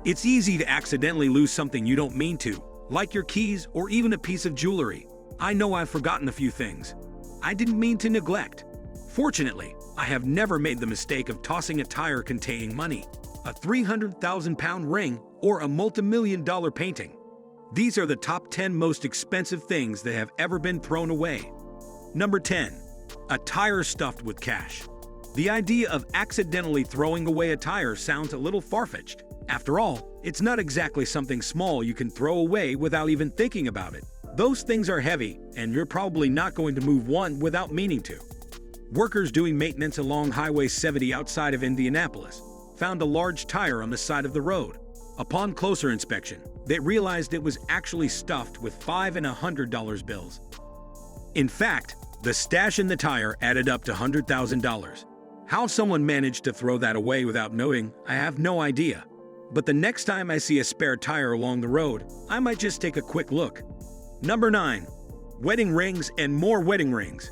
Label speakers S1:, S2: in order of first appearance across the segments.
S1: It's easy to accidentally lose something you don't mean to, like your keys or even a piece of jewelry. I know I've forgotten a few things I didn't mean to neglect. Fortunately, I have never made the mistake of tossing a tire containing money, a 300,000-pound ring, or a multi-million-dollar painting. These are the top 10 most expensive things that have ever been thrown away. Number 10. A tire stuffed with cash. The idea of accidentally throwing away a tire sounds a little far-fetched. After all, it's not exactly something small you can throw away without even thinking about it. Those things are heavy, and you're probably not going to move one without meaning to. Workers doing maintenance along Highway 70 outside of Indianapolis found a large tire on the side of the road. Upon closer inspection, they realized it was actually stuffed with $5 and $100 bills. In fact, the stash in the tire added up to $100,000. How someone managed to throw that away without knowing, I have no idea. But the next time I see a spare tire along the road, I might just take a quick look. Number 9. Wedding rings and more wedding rings.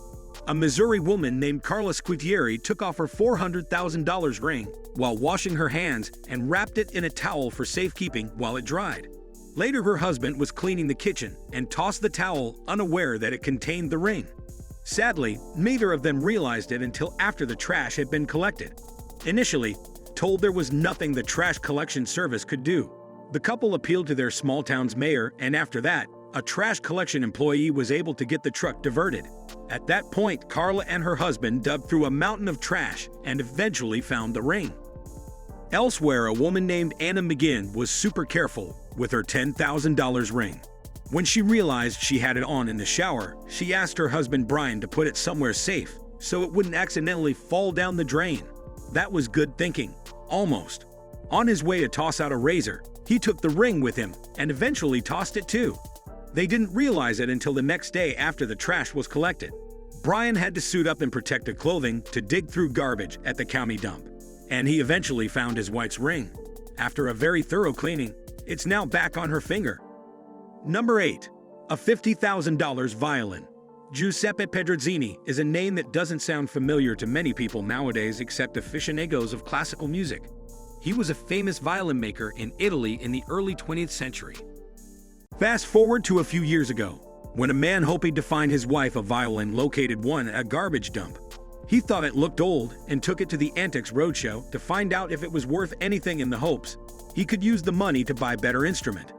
S1: A Missouri woman named Carla Squitieri took off her $400,000 ring while washing her hands and wrapped it in a towel for safekeeping while it dried. Later, her husband was cleaning the kitchen and tossed the towel, unaware that it contained the ring. Sadly, neither of them realized it until after the trash had been collected. Initially, told there was nothing the trash collection service could do, the couple appealed to their small town's mayor, and after that, a trash collection employee was able to get the truck diverted. At that point, Carla and her husband dug through a mountain of trash and eventually found the ring. Elsewhere, a woman named Anna McGinn was super careful with her $10,000 ring. When she realized she had it on in the shower, she asked her husband Brian to put it somewhere safe so it wouldn't accidentally fall down the drain. That was good thinking. Almost. On his way to toss out a razor, he took the ring with him and eventually tossed it too. They didn't realize it until the next day after the trash was collected. Brian had to suit up in protective clothing to dig through garbage at the county dump, and he eventually found his wife's ring. After a very thorough cleaning, it's now back on her finger. Number 8. A $50,000 violin. Giuseppe Pedrozzini is a name that doesn't sound familiar to many people nowadays except aficionados of classical music. He was a famous violin maker in Italy in the early 20th century. Fast forward to a few years ago, when a man hoping to find his wife a violin located one at a garbage dump. He thought it looked old and took it to the Antiques Roadshow to find out if it was worth anything in the hopes he could use the money to buy a better instrument.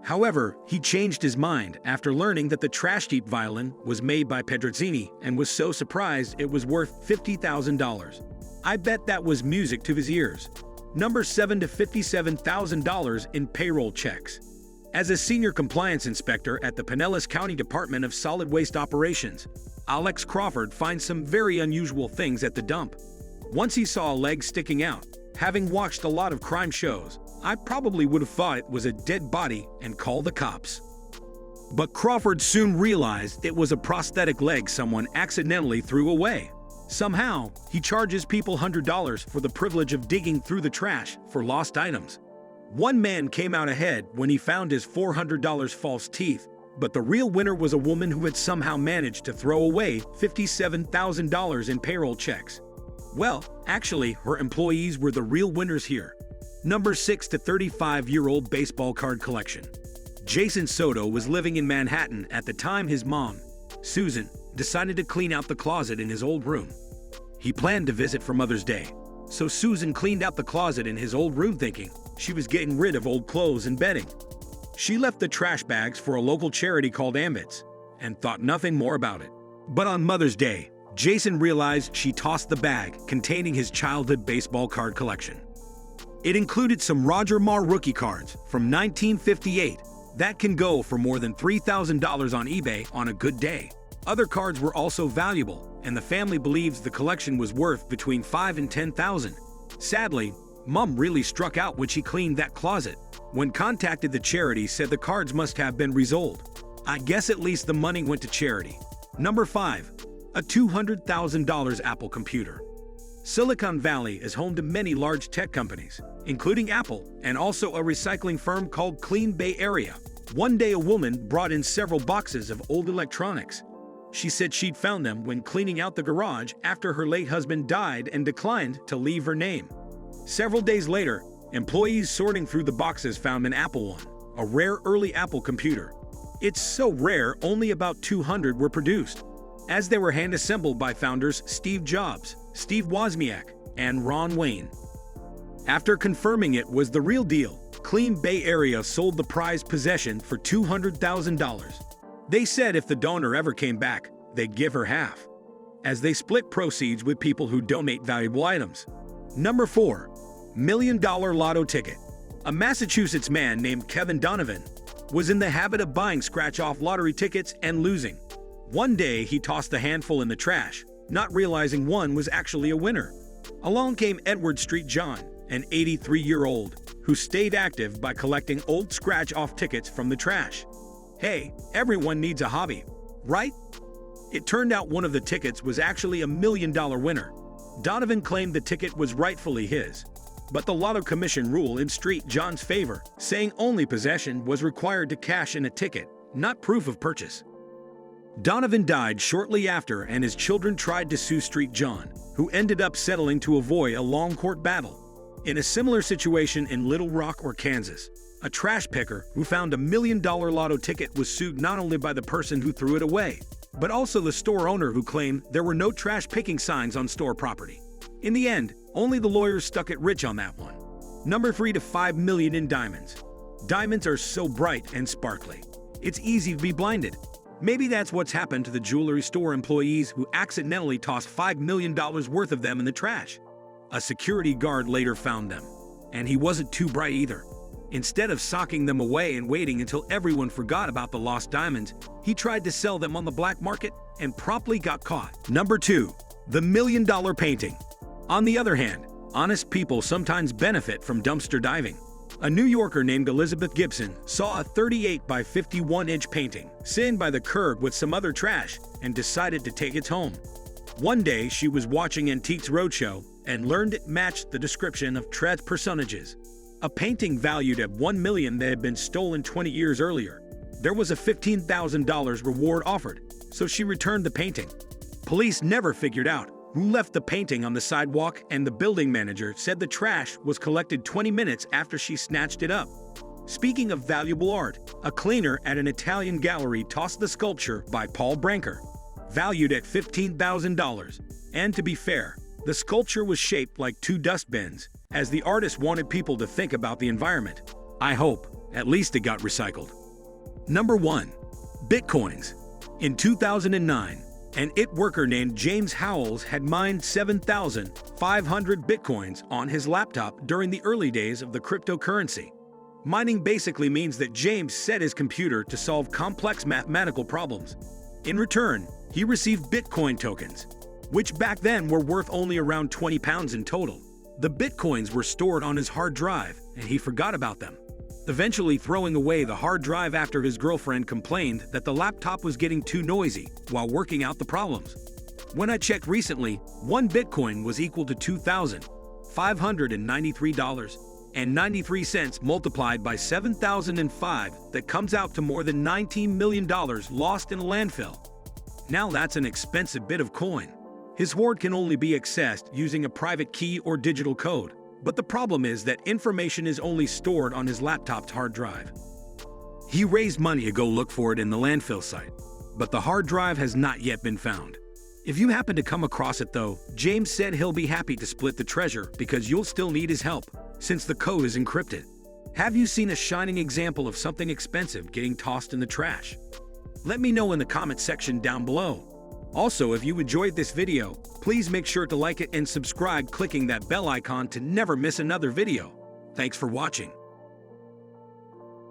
S1: However, he changed his mind after learning that the trash heap violin was made by Pedrozzini and was so surprised it was worth $50,000. I bet that was music to his ears. Number 7 to $57,000 in payroll checks. As a senior compliance inspector at the Pinellas County Department of Solid Waste Operations, Alex Crawford finds some very unusual things at the dump. Once he saw a leg sticking out. Having watched a lot of crime shows, I probably would have thought it was a dead body and called the cops. But Crawford soon realized it was a prosthetic leg someone accidentally threw away. Somehow, he charges people $100 for the privilege of digging through the trash for lost items. One man came out ahead when he found his $400 false teeth, but the real winner was a woman who had somehow managed to throw away $57,000 in payroll checks. Well, actually, her employees were the real winners here. Number 6 to 35-year-old baseball card collection. Jason Soto was living in Manhattan at the time his mom, Susan, decided to clean out the closet in his old room. He planned to visit for Mother's Day, so Susan cleaned out the closet in his old room thinking she was getting rid of old clothes and bedding. She left the trash bags for a local charity called Ambits and thought nothing more about it. But on Mother's Day, Jason realized she tossed the bag containing his childhood baseball card collection. It included some Roger Maher rookie cards from 1958 that can go for more than $3,000 on eBay on a good day. Other cards were also valuable, and the family believes the collection was worth between $5,000 and $10,000. Sadly, Mom really struck out when she cleaned that closet. When contacted, the charity said the cards must have been resold. I guess at least the money went to charity. Number 5. A $200,000 Apple computer. Silicon Valley is home to many large tech companies, including Apple, and also a recycling firm called Clean Bay Area. One day a woman brought in several boxes of old electronics. She said she'd found them when cleaning out the garage after her late husband died and declined to leave her name. Several days later, Employees sorting through the boxes found an Apple one, a rare early Apple computer. It's so rare, only about 200 were produced, as they were hand-assembled by founders Steve Jobs, Steve Wozniak, and Ron Wayne. After confirming it was the real deal, Clean Bay Area sold the prized possession for $200,000. They said if the donor ever came back, they'd give her half, as they split proceeds with people who donate valuable items. Number 4. Million-dollar lotto ticket. A Massachusetts man named Kevin Donovan was in the habit of buying scratch-off lottery tickets and losing. One day, he tossed a handful in the trash, not realizing one was actually a winner. Along came Edward Street John, an 83-year-old, who stayed active by collecting old scratch-off tickets from the trash. Hey, everyone needs a hobby, right? It turned out one of the tickets was actually a $1 million winner. Donovan claimed the ticket was rightfully his, but the Lotto Commission ruled in Street John's favor, saying only possession was required to cash in a ticket, not proof of purchase. Donovan died shortly after, and his children tried to sue Street John, who ended up settling to avoid a long court battle. In a similar situation in Little Rock, Kansas, a trash picker who found a $1 million lotto ticket was sued not only by the person who threw it away, but also the store owner who claimed there were no trash picking signs on store property. In the end, only the lawyers stuck it rich on that one. Number 3 to 5 million in diamonds. Diamonds are so bright and sparkly, it's easy to be blinded. Maybe that's what's happened to the jewelry store employees who accidentally tossed $5 million worth of them in the trash. A security guard later found them, and he wasn't too bright either. Instead of socking them away and waiting until everyone forgot about the lost diamonds, he tried to sell them on the black market and promptly got caught. Number 2. The $1 million painting. On the other hand, honest people sometimes benefit from dumpster diving. A New Yorker named Elizabeth Gibson saw a 38 by 51-inch painting sitting by the curb with some other trash and decided to take it home. One day, she was watching Antiques Roadshow and learned it matched the description of Tread's personages. A painting valued at $1 million that had been stolen 20 years earlier. There was a $15,000 reward offered, so she returned the painting. Police never figured out who left the painting on the sidewalk, and the building manager said the trash was collected 20 minutes after she snatched it up. Speaking of valuable art, a cleaner at an Italian gallery tossed the sculpture by Paul Branker, valued at $15,000. And to be fair, the sculpture was shaped like 2 dustbins, as the artist wanted people to think about the environment. I hope, at least it got recycled. Number 1. Bitcoins. In 2009, an IT worker named James Howells had mined 7,500 Bitcoins on his laptop during the early days of the cryptocurrency. Mining basically means that James set his computer to solve complex mathematical problems. In return, he received Bitcoin tokens, which back then were worth only around 20 pounds in total. The Bitcoins were stored on his hard drive, and he forgot about them, eventually throwing away the hard drive after his girlfriend complained that the laptop was getting too noisy while working out the problems. When I checked recently, 1 Bitcoin was equal to $2,593.93 multiplied by 7,005. That comes out to more than $19 million lost in a landfill. Now that's an expensive bit of coin. His hoard can only be accessed using a private key or digital code. But the problem is that information is only stored on his laptop's hard drive. He raised money to go look for it in the landfill site, but the hard drive has not yet been found. If you happen to come across it though, James said he'll be happy to split the treasure because you'll still need his help, since the code is encrypted. Have you seen a shining example of something expensive getting tossed in the trash? Let me know in the comment section down below. Also, if you enjoyed this video, please make sure to like it and subscribe clicking that bell icon to never miss another video. Thanks for watching.